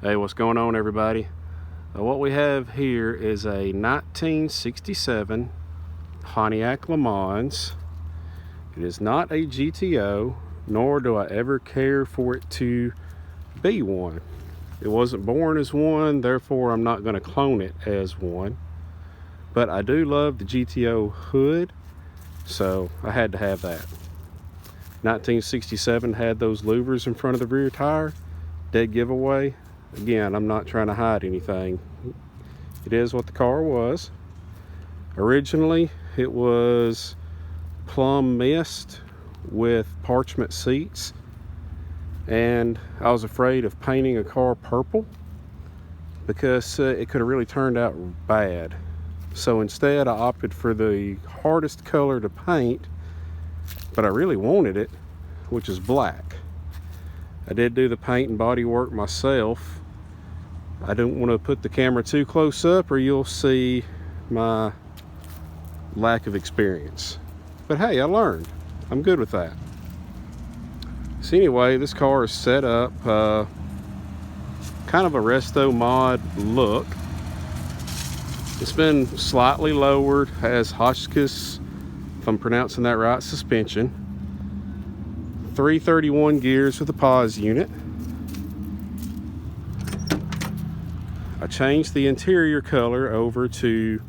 Hey, what's going on, everybody? What we have here is a 1967 Pontiac lemans. It is not a GTO, nor do I ever care for it to be one. It wasn't born as one, therefore I'm not going to clone it as one. But I do love the GTO hood, so I had to have that. 1967 had those louvers in front of the rear tire. Dead giveaway. Again, I'm not trying to hide anything. It is what the car was. Originally, it was plum mist with parchment seats, and I was afraid of painting a car purple because it could have really turned out bad. So instead, I opted for the hardest color to paint, but I really wanted it, which is black. I did do the paint and body work myself. I don't want to put the camera too close up or you'll see my lack of experience. But hey, I learned. I'm good with that. So anyway, this car is set up kind of a restomod look. It's been slightly lowered, has Hotchkiss, if I'm pronouncing that right, suspension. 331 gears with a pause unit. I changed the interior color over to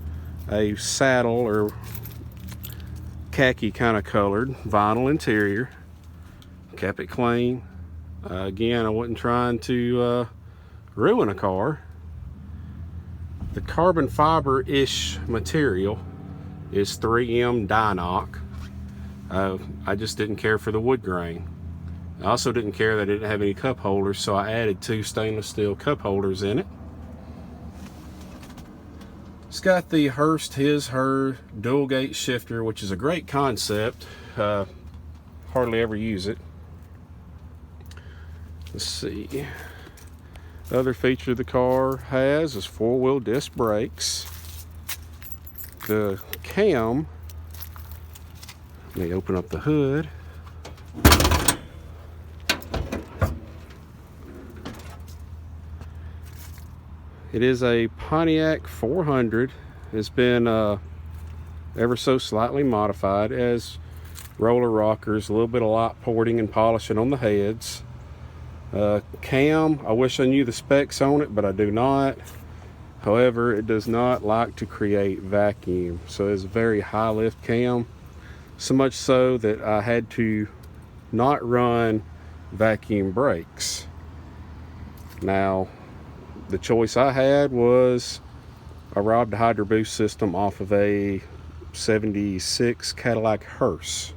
a saddle or khaki kind of colored vinyl interior. Kept it clean. Again, I wasn't trying to ruin a car. The carbon fiber-ish material is 3M Dynoc. I just didn't care for the wood grain. I also didn't care that it didn't have any cup holders, so I added 2 stainless steel cup holders in it. It's got the Hurst His Her dual gate shifter, which is a great concept. Hardly ever use it. Let's see. The other feature the car has is 4-wheel disc brakes. The cam, let me open up the hood. It is a Pontiac 400. It's been ever so slightly modified as roller rockers, a little bit of light porting and polishing on the heads. Cam, I wish I knew the specs on it, but I do not. However, it does not like to create vacuum, so it's a very high lift cam. So much so that I had to not run vacuum brakes. Now, the choice I had was I robbed the Hydro Boost system off of a 76 Cadillac hearse.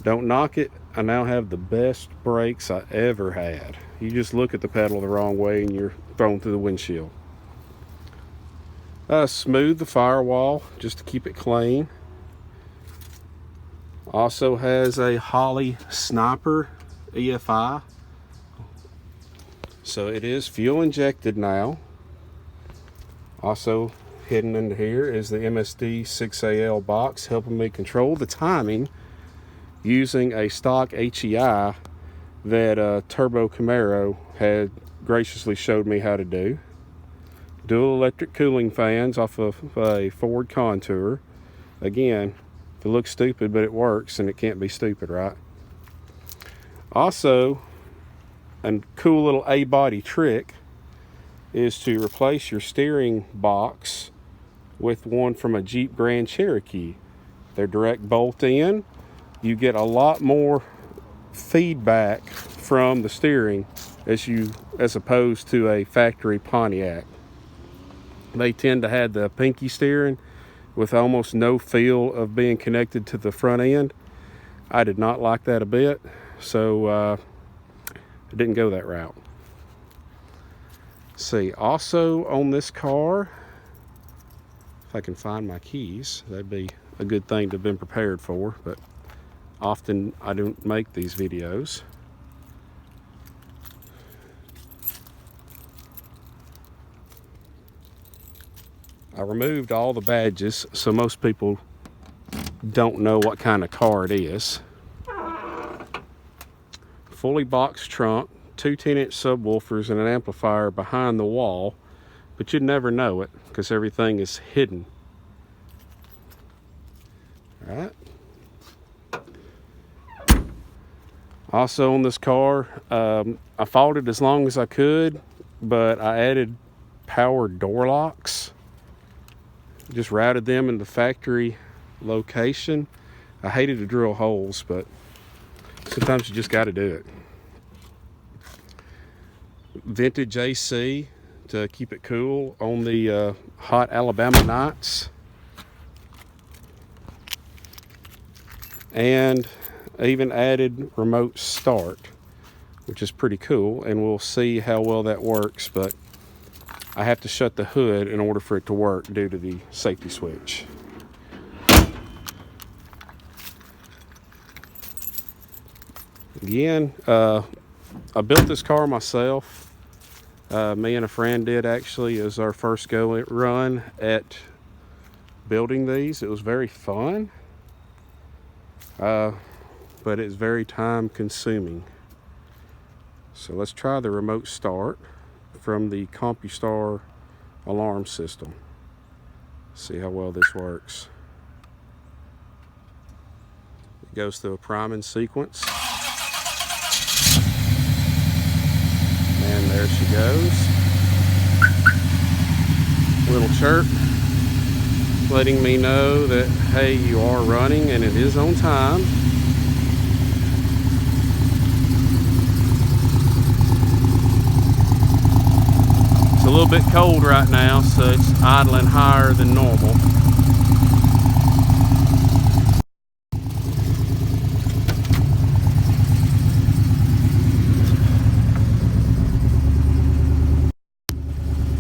Don't knock it. I now have the best brakes I ever had. You just look at the pedal the wrong way and you're thrown through the windshield. Smooth the firewall just to keep it clean. Also has a Holley Sniper EFI. So it is fuel injected now. Also hidden under here is the MSD 6AL box, helping me control the timing using a stock HEI that Turbo Camaro had graciously showed me how to do. Dual electric cooling fans off of a Ford Contour. Again, it looks stupid, but it works, and it can't be stupid, right? Also, a cool little A-body trick is to replace your steering box with one from a Jeep Grand Cherokee. They're direct bolt in. You get a lot more feedback from the steering as opposed to a factory Pontiac. They tend to have the pinky steering with almost no feel of being connected to the front end. I did not like that a bit, so I didn't go that route. Let's see, also on this car, if I can find my keys, that'd be a good thing to have been prepared for, but often I don't make these videos. I removed all the badges so most people don't know what kind of car it is. Fully boxed trunk, two 10-inch subwoofers and an amplifier behind the wall, but you'd never know it because everything is hidden. All right. Also on this car, I fought it as long as I could, but I added power door locks. Just routed them in the factory location. I hated to drill holes, but sometimes you just got to do it. Vintage AC to keep it cool on the hot Alabama nights. And I even added remote start, which is pretty cool, and we'll see how well that works, but I have to shut the hood in order for it to work due to the safety switch. Again, I built this car myself. Me and a friend did, actually. It was our first go run at building these. It was very fun, but it's very time consuming. So let's try the remote start from the CompuStar alarm system. See how well this works. It goes through a priming sequence. And there she goes. Little chirp letting me know that, hey, you are running and it is on time. It's a little bit cold right now, so it's idling higher than normal.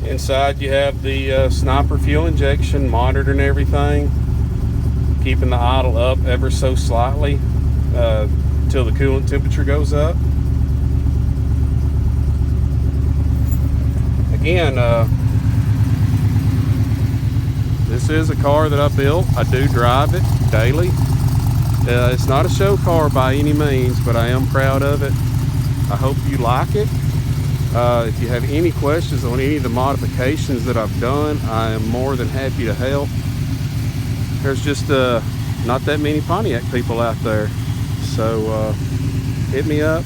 Inside you have the sniper fuel injection, monitoring everything, keeping the idle up ever so slightly until the coolant temperature goes up. Again, this is a car that I built. I do drive it daily. It's not a show car by any means, but I am proud of it. I hope you like it. If you have any questions on any of the modifications that I've done, I am more than happy to help. There's just not that many Pontiac people out there. So hit me up.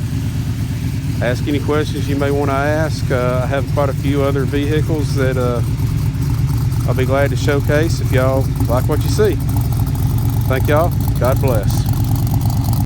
Ask any questions you may want to ask. I have quite a few other vehicles that I'll be glad to showcase if y'all like what you see. Thank y'all. God bless.